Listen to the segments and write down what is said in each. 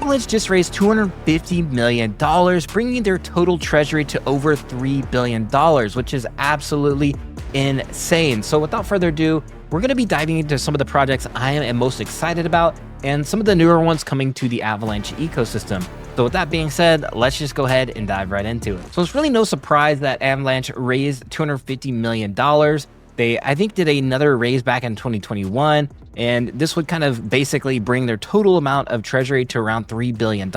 Avalanche just raised $250 million, bringing their total treasury to over $3 billion, which is absolutely insane. So without further ado, we're going to be diving into some of the projects I am most excited about and some of the newer ones coming to the Avalanche ecosystem. So with that being said, let's just go ahead and dive right into it. So it's really no surprise that Avalanche raised $250 million. They, I think, did another raise back in 2021, and this would kind of basically bring their total amount of treasury to around $3 billion,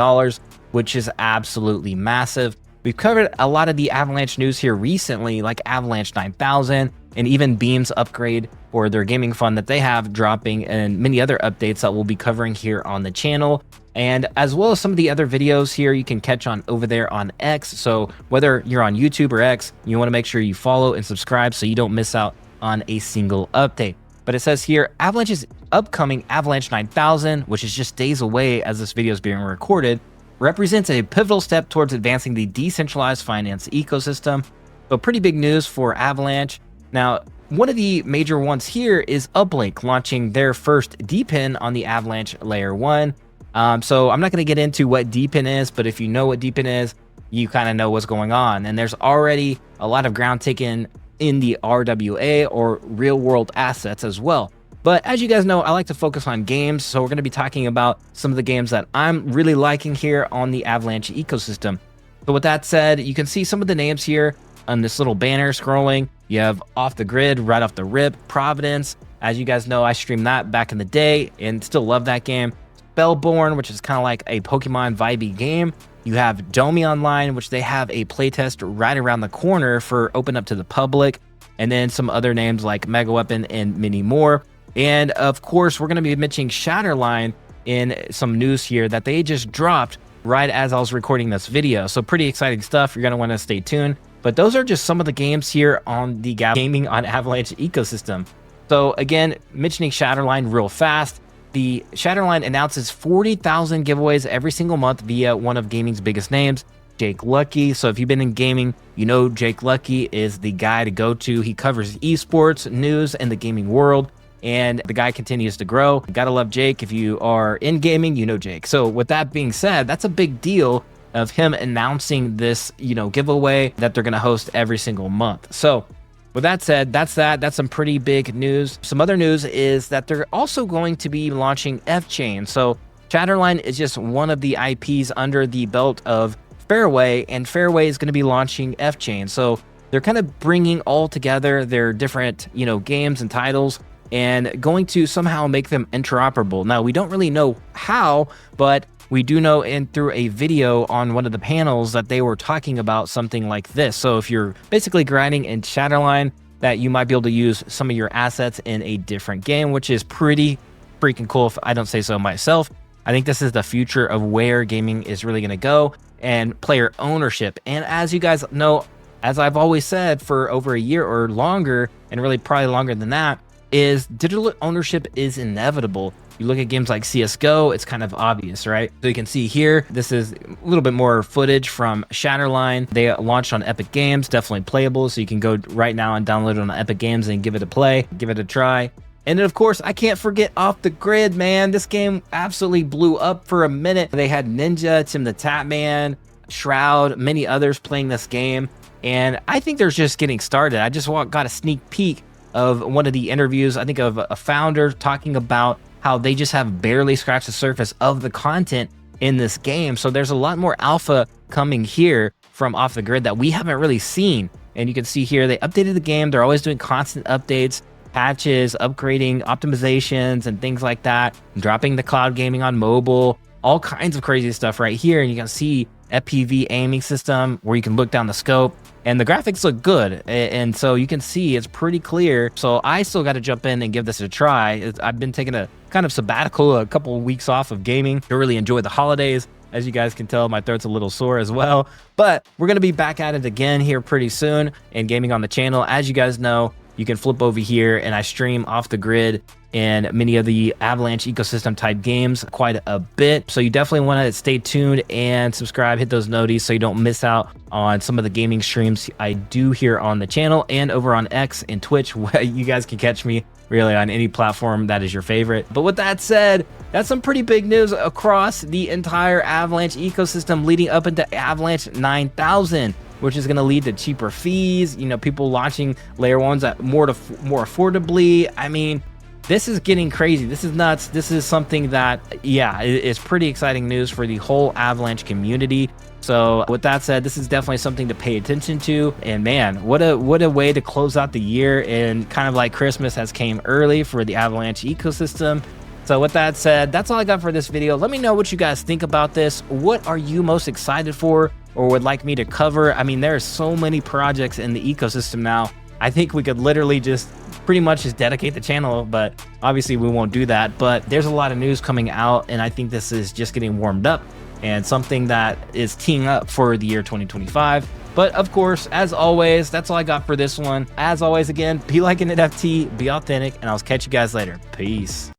which is absolutely massive. We've covered a lot of the Avalanche news here recently, like Avalanche 9000 and even Beam's upgrade for their gaming fund that they have dropping, and many other updates that we'll be covering here on the channel. And as well as some of the other videos here you can catch on over there on X. So whether you're on YouTube or X, you want to make sure you follow and subscribe so you don't miss out on a single update. But it says here, Avalanche's upcoming Avalanche 9000, which is just days away as this video is being recorded, represents a pivotal step towards advancing the decentralized finance ecosystem. So pretty big news for Avalanche. Now, one of the major ones here is Uplink launching their first DePIN on the Avalanche Layer 1. So I'm not going to get into what DePIN is, but if you know what DePIN is, you kind of know what's going on. And there's already a lot of ground taken in the RWA or real world assets as well. But as you guys know, I like to focus on games. So we're going to be talking about some of the games that I'm really liking here on the Avalanche ecosystem. So with that said, you can see some of the names here on this little banner scrolling. You have Off the Grid, right off the rip, Providence. As you guys know, I streamed that back in the day and still love that game. Spellborn, which is kind of like a Pokemon vibey game. You have Domi Online, which they have a playtest right around the corner for open up to the public. And then some other names like Mega Weapon and many more. And of course, we're going to be mentioning Shatterline in some news here that they just dropped right as I was recording this video. So pretty exciting stuff. You're going to want to stay tuned. But those are just some of the games here on the Gaming on Avalanche ecosystem. So again, mentioning Shatterline real fast. The Shatterline announces 40,000 giveaways every single month via one of gaming's biggest names, Jake Lucky. So if you've been in gaming, you know Jake Lucky is the guy to go to. He covers esports, news, and the gaming world. And the guy continues to grow. Gotta love Jake. If you are in gaming, you know Jake. So with that being said, that's a big deal of him announcing this, giveaway that they're gonna host every single month. So with that said, that's some pretty big news. Some other news is that they're also going to be launching F-Chain. So Shatterline is just one of the IPs under the belt of Fairway, and Fairway is going to be launching F-Chain. So they're kind of bringing all together their different, games and titles and going to somehow make them interoperable. Now, we don't really know how, but we do know through a video on one of the panels that they were talking about something like this. So if you're basically grinding in Shatterline, that you might be able to use some of your assets in a different game, which is pretty freaking cool if I don't say so myself. I think this is the future of where gaming is really going to go, and player ownership. And as you guys know, as I've always said for over a year or longer, and really probably longer than that, is digital ownership is inevitable. You look at games like CSGO, it's kind of obvious, right? So you can see here, this is a little bit more footage from Shatterline. They launched on Epic Games, definitely playable. So you can go right now and download it on Epic Games and give it a play, give it a try. And then of course, I can't forget Off the Grid, man. This game absolutely blew up for a minute. They had Ninja, Tim the Tatman, Shroud, many others playing this game. And I think they're just getting started. I just got a sneak peek of one of the interviews, I think of a founder talking about how they just have barely scratched the surface of the content in this game. So there's a lot more alpha coming here from Off the Grid that we haven't really seen. And you can see here, they updated the game. They're always doing constant updates, patches, upgrading, optimizations, and things like that, dropping the cloud gaming on mobile, all kinds of crazy stuff right here. And you can see FPV aiming system where you can look down the scope, and the graphics look good. And so you can see it's pretty clear. So I still got to jump in and give this a try. I've been taking a kind of sabbatical, a couple of weeks off of gaming to really enjoy the holidays. As you guys can tell, my throat's a little sore as well, but we're going to be back at it again here pretty soon and gaming on the channel. As you guys know, you can flip over here, and I stream off the grid in many of the Avalanche ecosystem type games quite a bit. So you definitely want to stay tuned and subscribe, hit those noties so you don't miss out on some of the gaming streams I do here on the channel and over on X and Twitch. You guys can catch me really on any platform that is your favorite. But with that said, that's some pretty big news across the entire Avalanche ecosystem leading up into Avalanche 9000, which is going to lead to cheaper fees, you know, people launching layer ones at more affordably. I mean, this is getting crazy. This is nuts. This is something that, yeah, is pretty exciting news for the whole Avalanche community. So with that said, this is definitely something to pay attention to. And man, what a way to close out the year, and kind of like Christmas has came early for the Avalanche ecosystem. So with that said, that's all I got for this video. Let me know what you guys think about this. What are you most excited for or would like me to cover? I mean, there are so many projects in the ecosystem now. I think we could literally just pretty much just dedicate the channel, but obviously we won't do that. But there's a lot of news coming out, and I think this is just getting warmed up and something that is teeing up for the year 2025. But of course, as always, that's all I got for this one. As always, again, be like an NFT, be authentic, and I'll catch you guys later. Peace.